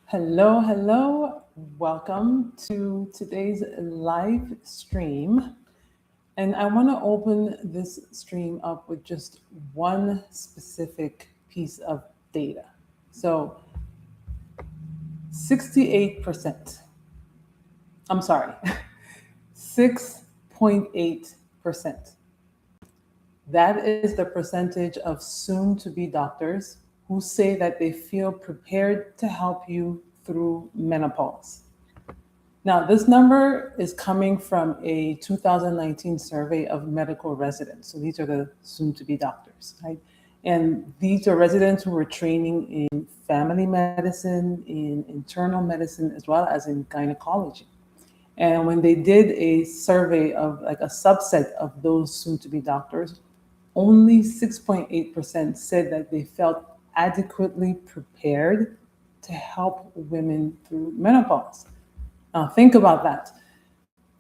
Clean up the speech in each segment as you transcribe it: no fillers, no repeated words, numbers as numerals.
Hello, hello. Welcome to today's live stream. And I want to open this stream up with just one specific piece of data. So 68%, I'm sorry, 6.8%. That is the percentage of soon to be doctors who say that they feel prepared to help you through menopause. Now, this number is coming from a 2019 survey of medical residents. So these are the soon to be doctors, right? And these are residents who were training in family medicine, in internal medicine, as well as in gynecology. And when they did a survey of like a subset of those soon to be doctors, only 6.8% said that they felt adequately prepared to help women through menopause. Now, think about that.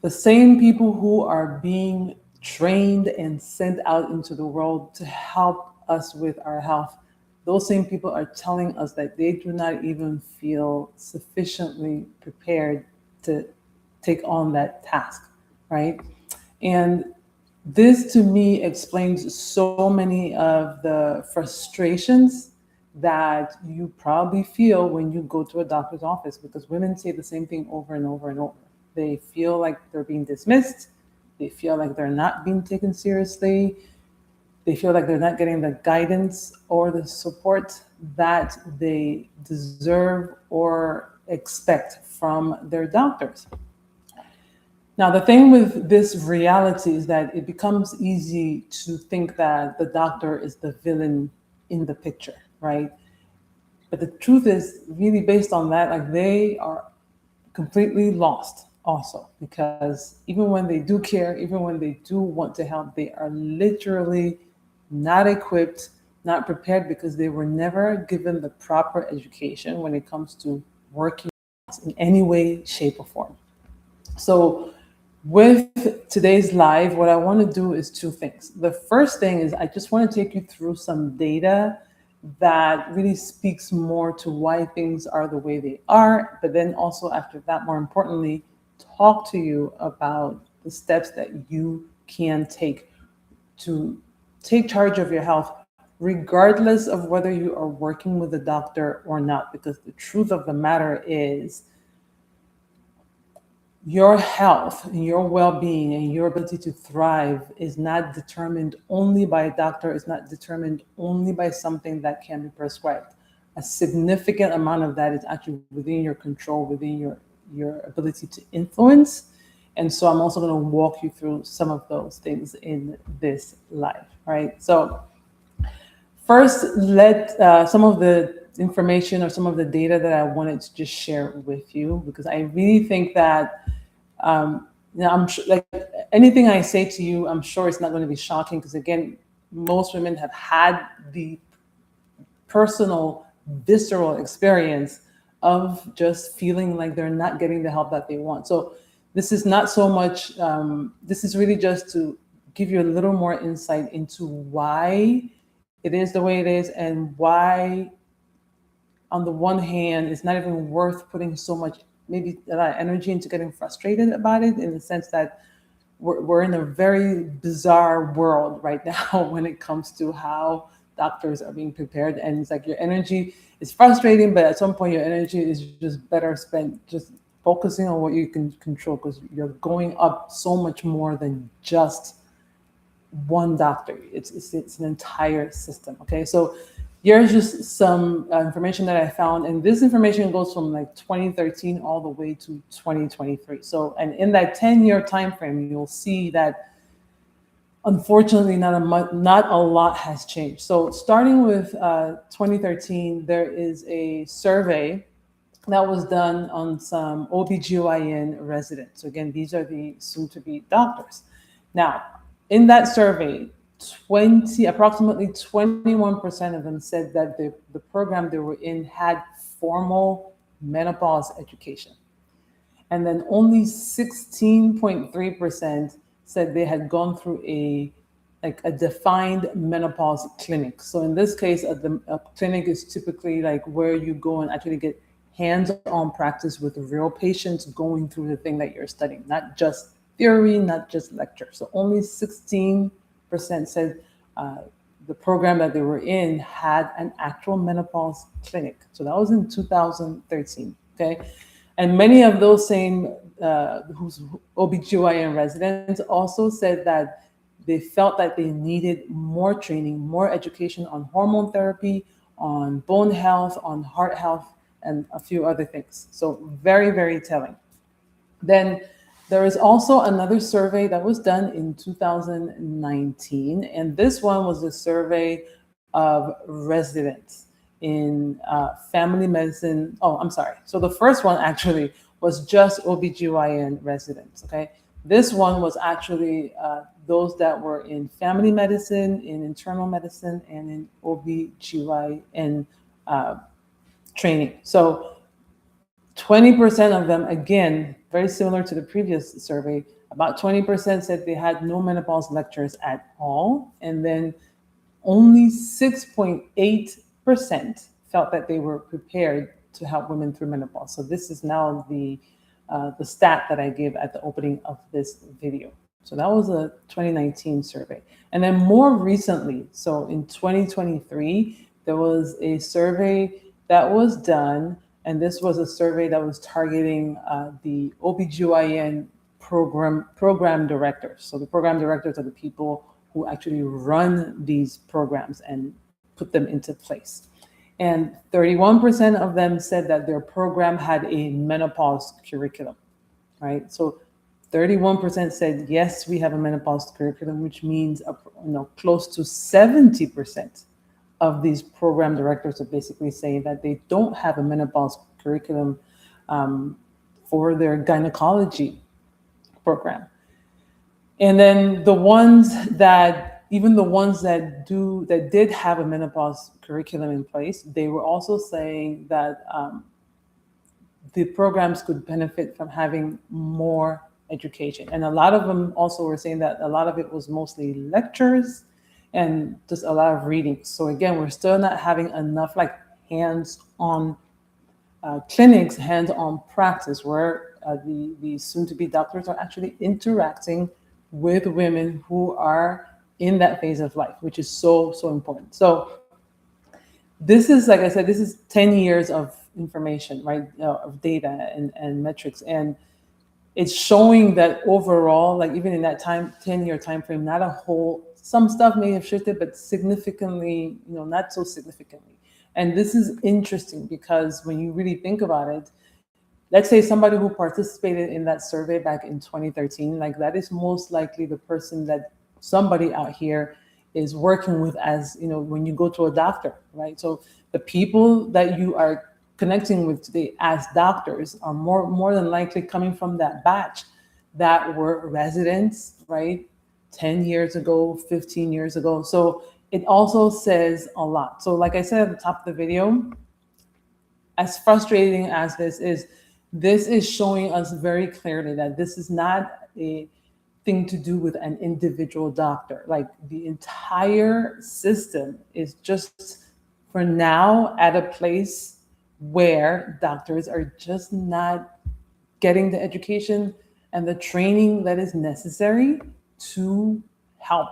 The same people who are being trained and sent out into the world to help us with our health, those same people are telling us that they do not even feel sufficiently prepared to take on that task, right? And this to me explains so many of the frustrations that you probably feel when you go to a doctor's office because women say the same thing over and over and over. They feel like they're being dismissed, they feel like they're not being taken seriously, they feel like they're not getting the guidance or the support that they deserve or expect from their doctors. Now, the thing with this reality is that it becomes easy to think that the doctor is the villain in the picture, right? But the truth is, really based on that, like they are completely lost also, because even when they do care, even when they do want to help, they are literally not equipped, not prepared because they were never given the proper education when it comes to working in any way, shape, or form. So, with today's live, what I want to do is two things. The first thing is I just want to take you through some data that really speaks more to why things are the way they are, but then also after that, more importantly, talk to you about the steps that you can take to take charge of your health, regardless of whether you are working with a doctor or not. Because the truth of the matter is, your health and your well-being and your ability to thrive is not determined only by a doctor, is not determined only by something that can be prescribed. A significant amount of that is actually within your control, within your ability to influence. And so I'm also going to walk you through some of those things in this live, right? So first, let some of the information or some of the data that I wanted to just share with you, because I really think that I'm sure, like anything I say to you, I'm sure it's not going to be shocking because again, most women have had the personal, visceral experience of just feeling like they're not getting the help that they want. So this is not so much. This is really just to give you a little more insight into why it is the way it is and why on the one hand, it's not even worth putting so much, maybe a lot of energy into getting frustrated about it in the sense that we're in a very bizarre world right now when it comes to how doctors are being prepared. And it's like your energy is frustrating, but at some point your energy is just better spent just focusing on what you can control because you're going up so much more than just one doctor. It's an entire system. Okay, so here's just some information that I found, and this information goes from like 2013 all the way to 2023. So, and in that 10-year time frame, you'll see that unfortunately not a lot has changed. So, starting with 2013, there is a survey that was done on some OBGYN residents. So again, these are the soon-to-be doctors. Now, in that survey, approximately 21% of them said that the program they were in had formal menopause education. And then only 16.3% said they had gone through a defined menopause clinic. So in this case, a clinic is typically like where you go and actually get hands-on practice with real patients going through the thing that you're studying, not just theory, not just lecture. So only 16% said the program that they were in had an actual menopause clinic. So that was in 2013, okay? And many of those same who's OBGYN residents also said that they felt that they needed more training, more education on hormone therapy, on bone health, on heart health, and a few other things. So very, very telling. Then there is also another survey that was done in 2019, and this one was a survey of residents in family medicine. Oh, I'm sorry. So the first one actually was just OBGYN residents, okay? This one was actually those that were in family medicine, in internal medicine, and in OBGYN training. So 20% of them, again, very similar to the previous survey, about 20% said they had no menopause lectures at all. And then only 6.8% felt that they were prepared to help women through menopause. So this is now the stat that I gave at the opening of this video. So that was a 2019 survey. And then more recently, so in 2023, there was a survey that was done, and this was a survey that was targeting the OBGYN program directors. So the program directors are the people who actually run these programs and put them into place. And 31% of them said that their program had a menopause curriculum, right? So 31% said, yes, we have a menopause curriculum, which means close to 70% of these program directors are basically saying that they don't have a menopause curriculum for their gynecology program. And then the ones that did have a menopause curriculum in place, they were also saying that the programs could benefit from having more education. And a lot of them also were saying that a lot of it was mostly lectures and just a lot of reading. So again, we're still not having enough like hands-on clinics, hands-on practice where the soon-to-be doctors are actually interacting with women who are in that phase of life, which is so, so important. So this is, like I said, this is 10 years of information, right, of data and metrics. And it's showing that overall, like even in that 10-year time frame, not a whole, some stuff may have shifted, but significantly, not so significantly. And this is interesting because when you really think about it, let's say somebody who participated in that survey back in 2013, like that is most likely the person that somebody out here is working with as, when you go to a doctor, right? So the people that you are connecting with today as doctors are more than likely coming from that batch that were residents, right? 10 years ago, 15 years ago. So it also says a lot. So like I said at the top of the video, as frustrating as this is showing us very clearly that this is not a thing to do with an individual doctor. Like the entire system is just for now at a place where doctors are just not getting the education and the training that is necessary to help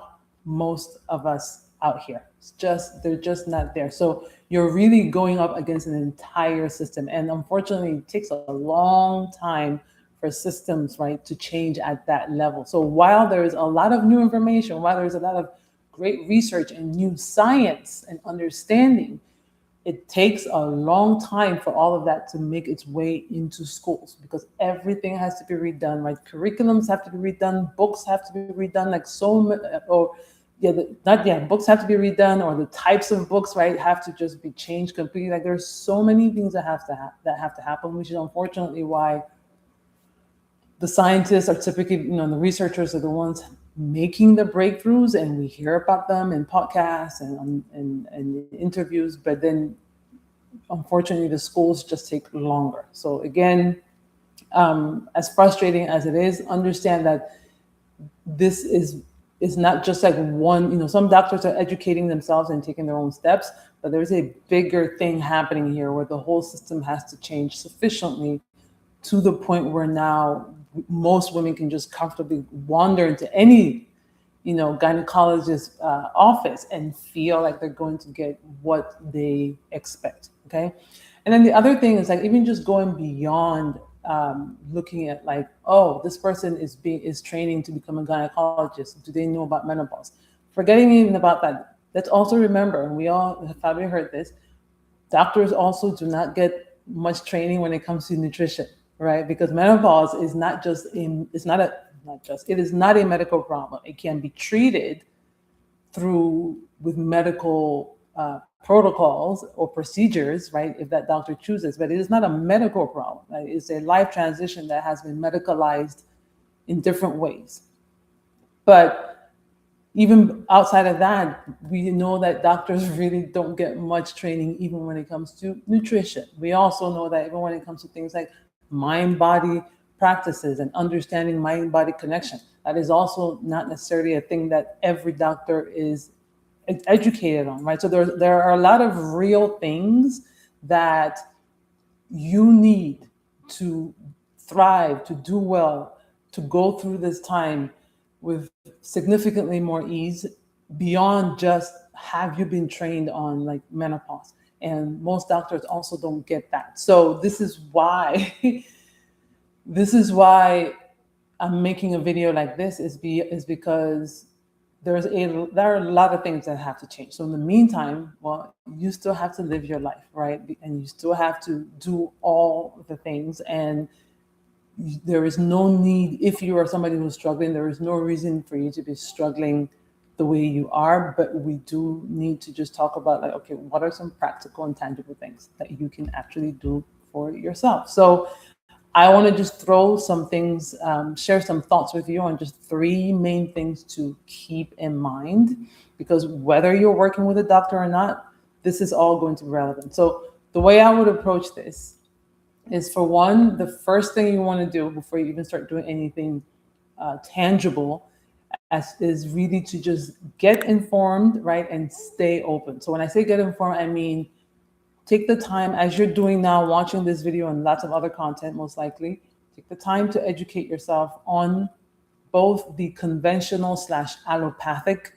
most of us out here. They're just not there. So you're really going up against an entire system. And unfortunately, it takes a long time for systems, right, to change at that level. So while there is a lot of new information, while there's a lot of great research and new science and understanding, it takes a long time for all of that to make its way into schools because everything has to be redone, right? Curriculums have to be redone, books have to be redone, like books have to be redone, or the types of books, right, have to just be changed completely. Like there's so many things that have to happen, which is unfortunately why the scientists are typically, the researchers are the ones making the breakthroughs, and we hear about them in podcasts and interviews, but then unfortunately the schools just take longer. So again, as frustrating as it is, understand that this is It's not just like one, some doctors are educating themselves and taking their own steps, but there's a bigger thing happening here where the whole system has to change sufficiently to the point where now most women can just comfortably wander into any, gynecologist office and feel like they're going to get what they expect. Okay. And then the other thing is like even just going beyond looking at like, oh, this person is training to become a gynecologist. Do they know about menopause? Forgetting even about that. Let's also remember, and we all have probably heard this, doctors also do not get much training when it comes to nutrition, right? Because menopause is not just in, it's not a, not just, it is not a medical problem. It can be treated through with medical protocols or procedures, right? If that doctor chooses, but it is not a medical problem. Right? It's a life transition that has been medicalized in different ways. But even outside of that, we know that doctors really don't get much training even when it comes to nutrition. We also know that even when it comes to things like mind body practices and understanding mind body connection, that is also not necessarily a thing that every doctor is educated on, right? So there are a lot of real things that you need to thrive, to do well, to go through this time with significantly more ease beyond just have you been trained on like menopause. And most doctors also don't get that. So this is why this is why I'm making a video like this is because there are a lot of things that have to change. So in the meantime, well, you still have to live your life, right? And you still have to do all the things. And there is no need, if you are somebody who's struggling, there is no reason for you to be struggling the way you are. But we do need to just talk about like, okay, what are some practical and tangible things that you can actually do for yourself? So I want to just throw some things, share some thoughts with you on just three main things to keep in mind, because whether you're working with a doctor or not, this is all going to be relevant. So the way I would approach this is, for one, the first thing you want to do before you even start doing anything tangible is really to just get informed, right? And stay open. So when I say get informed, I mean, take the time, as you're doing now, watching this video and lots of other content, most likely, take the time to educate yourself on both the conventional slash allopathic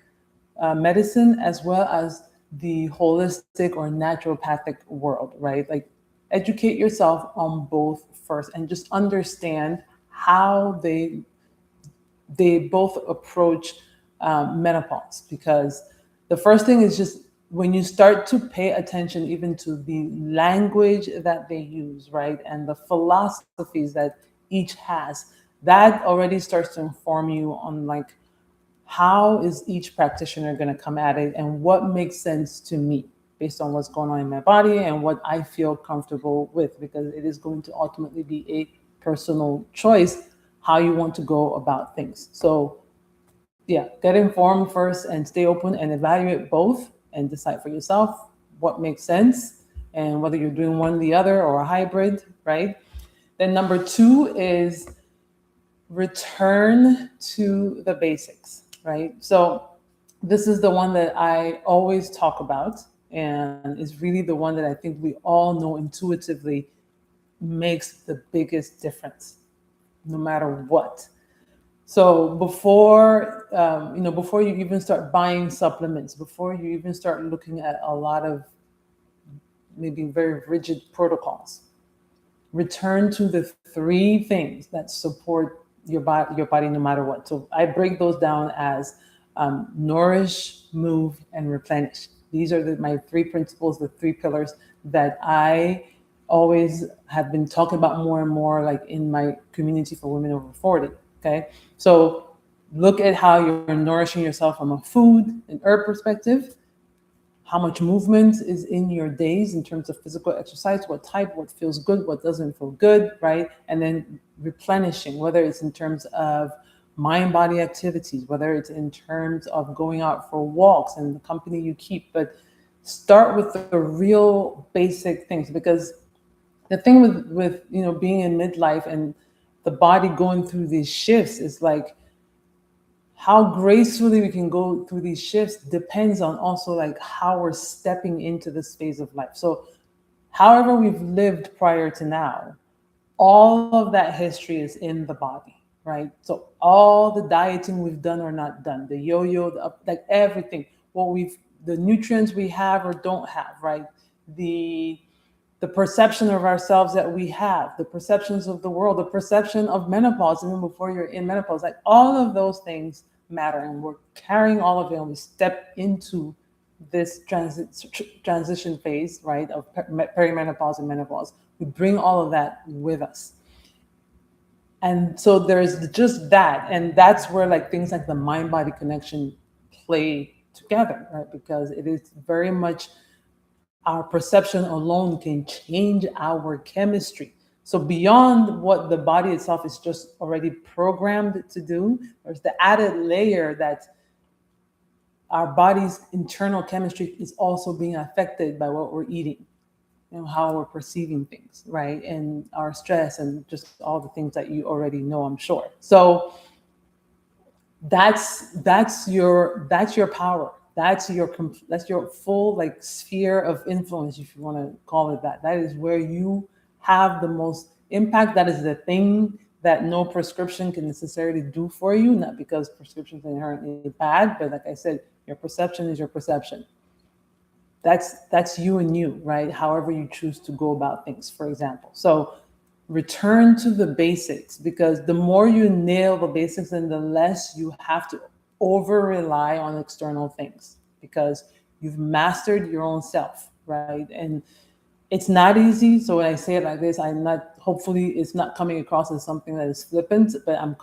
medicine as well as the holistic or naturopathic world, right? Like educate yourself on both first and just understand how they both approach menopause. Because the first thing is just when you start to pay attention even to the language that they use, right, and the philosophies that each has, that already starts to inform you on like how is each practitioner going to come at it and what makes sense to me based on what's going on in my body and what I feel comfortable with, because it is going to ultimately be a personal choice how you want to go about things. So yeah, get informed first and stay open and evaluate both and decide for yourself what makes sense and whether you're doing one or the other or a hybrid, right? Then number two is return to the basics, right? So this is the one that I always talk about and is really the one that I think we all know intuitively makes the biggest difference no matter what. So before you even start buying supplements, before you even start looking at a lot of maybe very rigid protocols, return to the three things that support your body no matter what. So I break those down as nourish, move, and replenish. These are my three principles, the three pillars that I always have been talking about more and more, like in my community for women over 40. Okay. So look at how you're nourishing yourself from a food and herb perspective, how much movement is in your days in terms of physical exercise, what type, what feels good, what doesn't feel good, right? And then replenishing, whether it's in terms of mind body activities, whether it's in terms of going out for walks and the company you keep, but start with the real basic things. Because the thing with being in midlife and the body going through these shifts is like how gracefully we can go through these shifts depends on also like how we're stepping into this phase of life. So however we've lived prior to now, all of that history is in the body, right? So all the dieting we've done or not done, the yo-yo, like everything, what we've, the nutrients we have or don't have, right? The the perception of ourselves that we have, the perceptions of the world, the perception of menopause, even before you're in menopause, like all of those things matter. And we're carrying all of it and we step into this transition phase, right, of perimenopause and menopause. We bring all of that with us. And so there's just that. And that's where like things like the mind body connection play together, right? Because it is very much our perception alone can change our chemistry. So beyond what the body itself is just already programmed to do, there's the added layer that our body's internal chemistry is also being affected by what we're eating, you know, how we're perceiving things, right? And our stress and just all the things that you already know, I'm sure. So that's your power. That's your full like sphere of influence, if you want to call it that. That is where you have the most impact. That is the thing that no prescription can necessarily do for you, not because prescriptions are inherently bad, but like I said, your perception is your perception. That's you and you, right? However you choose to go about things, for example. So return to the basics, because the more you nail the basics and the less you have to over rely on external things, because you've mastered your own self, right? And it's not easy. So when I say it like this, I'm not, hopefully it's not coming across as something that is flippant, but I'm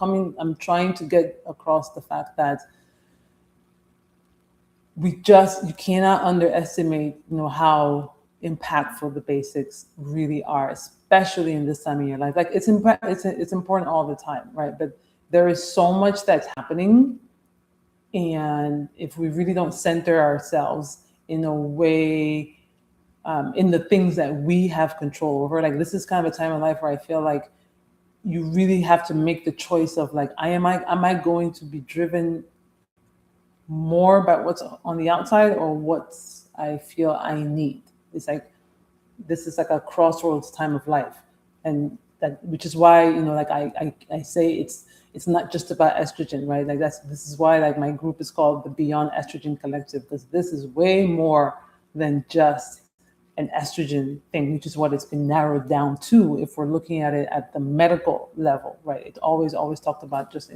trying to get across the fact that you cannot underestimate, how impactful the basics really are, especially in this time of your life. Like it's important all the time, right? But there is so much that's happening, and if we really don't center ourselves in a way, in the things that we have control over, like this is kind of a time of life where I feel like you really have to make the choice of like, am I going to be driven more by what's on the outside or what I feel I need? It's like this is like a crossroads time of life, and that, which is why, like I say it's not just about estrogen, right? Like this is why like my group is called the Beyond Estrogen Collective, because this is way more than just an estrogen thing, which is what it's been narrowed down to if we're looking at it at the medical level, right? It's always talked about just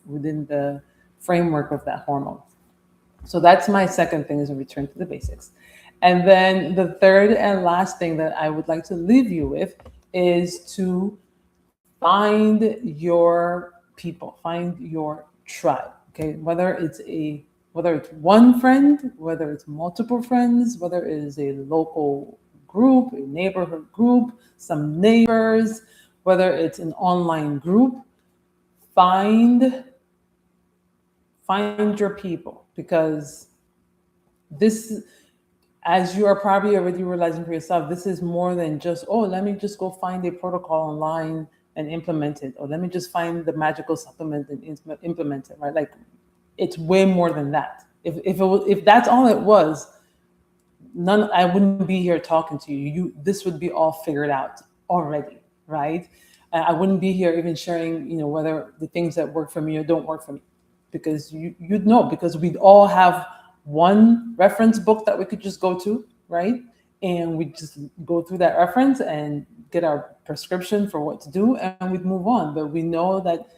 within the framework of that hormone. So that's my second thing, is a return to the basics. And then the third and last thing that I would like to leave you with is to find your people, find your tribe. Okay, whether it's one friend, whether it's multiple friends, whether it is a local group, a neighborhood group, some neighbors, whether it's an online group, find find your people, because this, as you are probably already realizing for yourself, this is more than just, oh, let me just go find a protocol online and implement it, or let me just find the magical supplement and implement it, right? Like it's way more than that. If that's all it was, I wouldn't be here talking to you. This would be all figured out already, right? I wouldn't be here even sharing, whether the things that work for me or don't work for me, because you'd know, because we'd all have one reference book that we could just go to, right? And we just go through that reference and get our prescription for what to do, and we'd move on. But we know that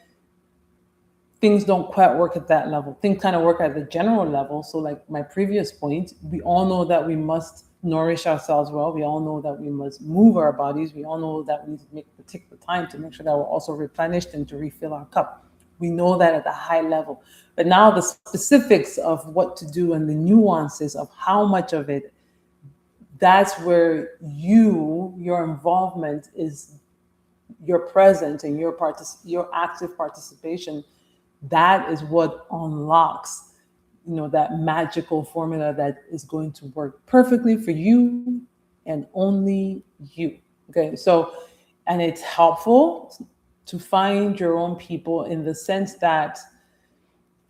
things don't quite work at that level. Things kind of work at the general level. So like my previous point, we all know that we must nourish ourselves well. We all know that we must move our bodies. We all know that we need to take the time to make sure that we're also replenished and to refill our cup. We know that at a high level. But now the specifics of what to do and the nuances of how much of it, that's where your involvement is, your presence and your active participation. That is what unlocks, that magical formula that is going to work perfectly for you and only you. Okay, so, and it's helpful to find your own people in the sense that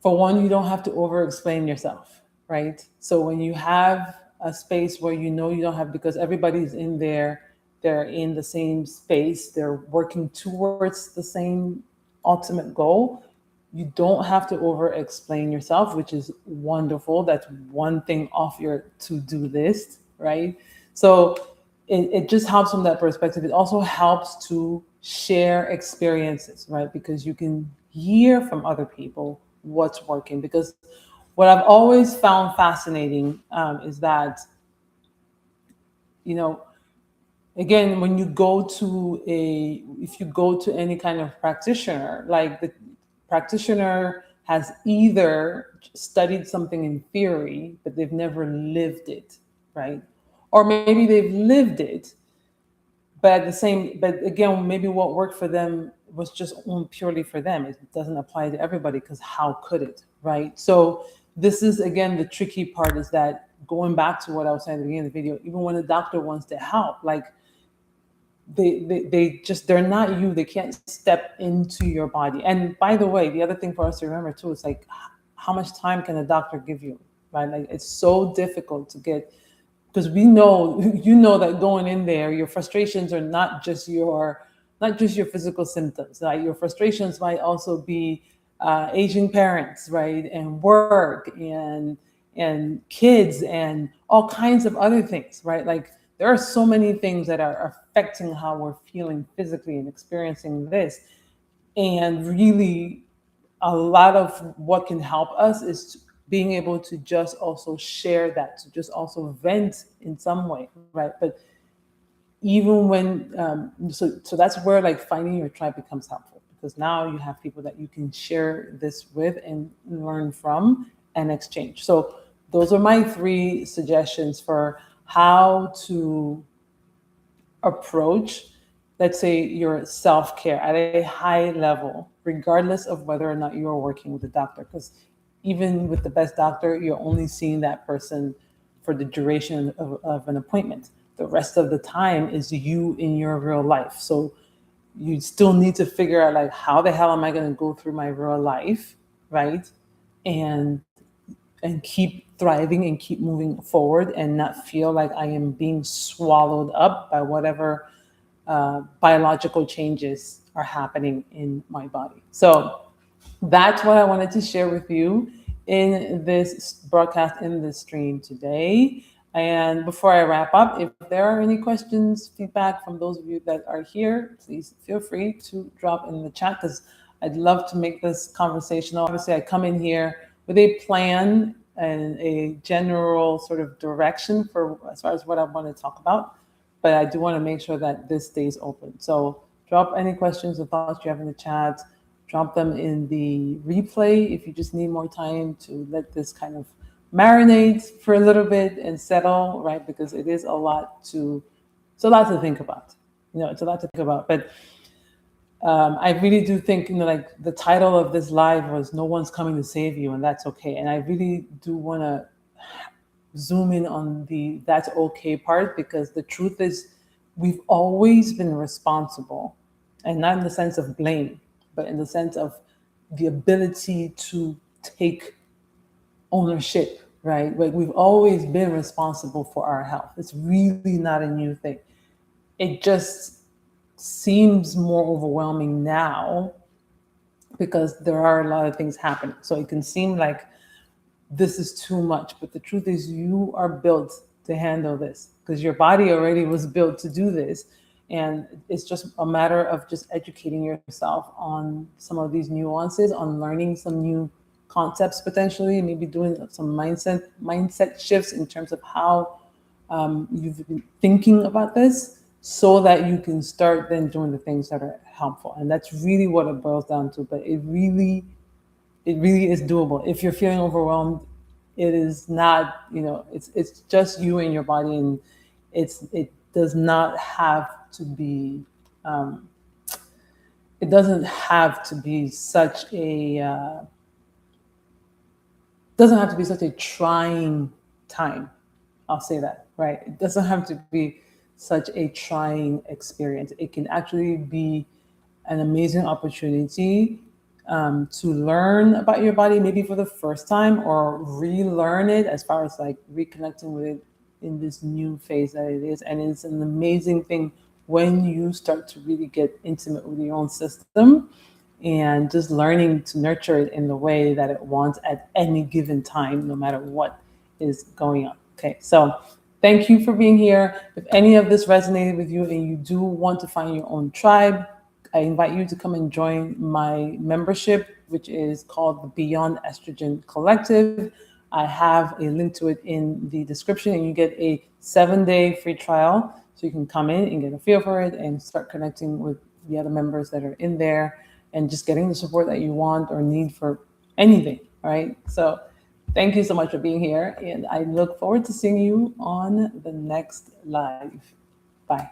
For one, you don't have to over explain yourself, right? So when you have a space where you know you don't have, because everybody's in there, they're in the same space, they're working towards the same ultimate goal, you don't have to over explain yourself, which is wonderful. That's one thing off your to do list, right? So it just helps from that perspective. It also helps to share experiences, right? Because you can hear from other people what's working. Because what I've always found fascinating is that, you know, again, when you go to if you go to any kind of practitioner, like the practitioner has either studied something in theory, but they've never lived it, right? Or maybe they've lived it, but at the same, but again, maybe what worked for them was just purely for them. It doesn't apply to everybody, because how could it, right? So this is again the tricky part, is that going back to what I was saying at the beginning of the video, even when a doctor wants to help, like they just, they're not you, they can't step into your body. And by the way, the other thing for us to remember too is like, how much time can a doctor give you, right? Like it's so difficult to get, because we know, you know, that going in there, your frustrations are not just your physical symptoms, right? Your frustrations might also be aging parents, right? And work and kids and all kinds of other things, right? Like there are so many things that are affecting how we're feeling physically and experiencing this. And really, a lot of what can help us is being able to just also share that, to just also vent in some way, right? But even when, so that's where like finding your tribe becomes helpful, because now you have people that you can share this with and learn from and exchange. So those are my three suggestions for how to approach, let's say, your self care at a high level, regardless of whether or not you're working with a doctor. Because even with the best doctor, you're only seeing that person for the duration of an appointment. The rest of the time is you in your real life. So you still need to figure out, like, how the hell am I going to go through my real life, right? And keep thriving and keep moving forward and not feel like I am being swallowed up by whatever biological changes are happening in my body. So that's what I wanted to share with you in this broadcast, in this stream today. And before I wrap up, if there are any questions, feedback from those of you that are here, please feel free to drop in the chat, because I'd love to make this conversational. Obviously, I come in here with a plan and a general sort of direction for as far as what I want to talk about, but I do want to make sure that this stays open. So drop any questions or thoughts you have in the chat. Drop them in the replay if you just need more time to let this kind of marinate for a little bit and settle, right? Because it is it's a lot to think about. It's a lot to think about. But I really do think, like the title of this live was "No One's Coming to Save You," and that's okay. And I really do want to zoom in on the "that's okay" part, because the truth is, we've always been responsible, and not in the sense of blame, but in the sense of the ability to take ownership, right? Like we've always been responsible for our health. It's really not a new thing. It just seems more overwhelming now because there are a lot of things happening. So it can seem like this is too much, but the truth is you are built to handle this, because your body already was built to do this. And it's just a matter of just educating yourself on some of these nuances, on learning some new concepts, potentially maybe doing some mindset shifts in terms of how you've been thinking about this, so that you can start then doing the things that are helpful. And that's really what it boils down to. But it really is doable. If you're feeling overwhelmed, it is not, it's just you and your body, and it does not have to be, it doesn't have to be such a, doesn't have to be such a trying time. I'll say that, right? It doesn't have to be such a trying experience. It can actually be an amazing opportunity to learn about your body, maybe for the first time, or relearn it as far as like reconnecting with it in this new phase that it is. And it's an amazing thing when you start to really get intimate with your own system and just learning to nurture it in the way that it wants at any given time, no matter what is going on. Okay, so thank you for being here. If any of this resonated with you and you do want to find your own tribe, I invite you to come and join my membership, which is called the Beyond Estrogen Collective. I have a link to it in the description, and you get a 7-day free trial. So you can come in and get a feel for it and start connecting with the other members that are in there and just getting the support that you want or need for anything, right? So thank you so much for being here. And I look forward to seeing you on the next live. Bye.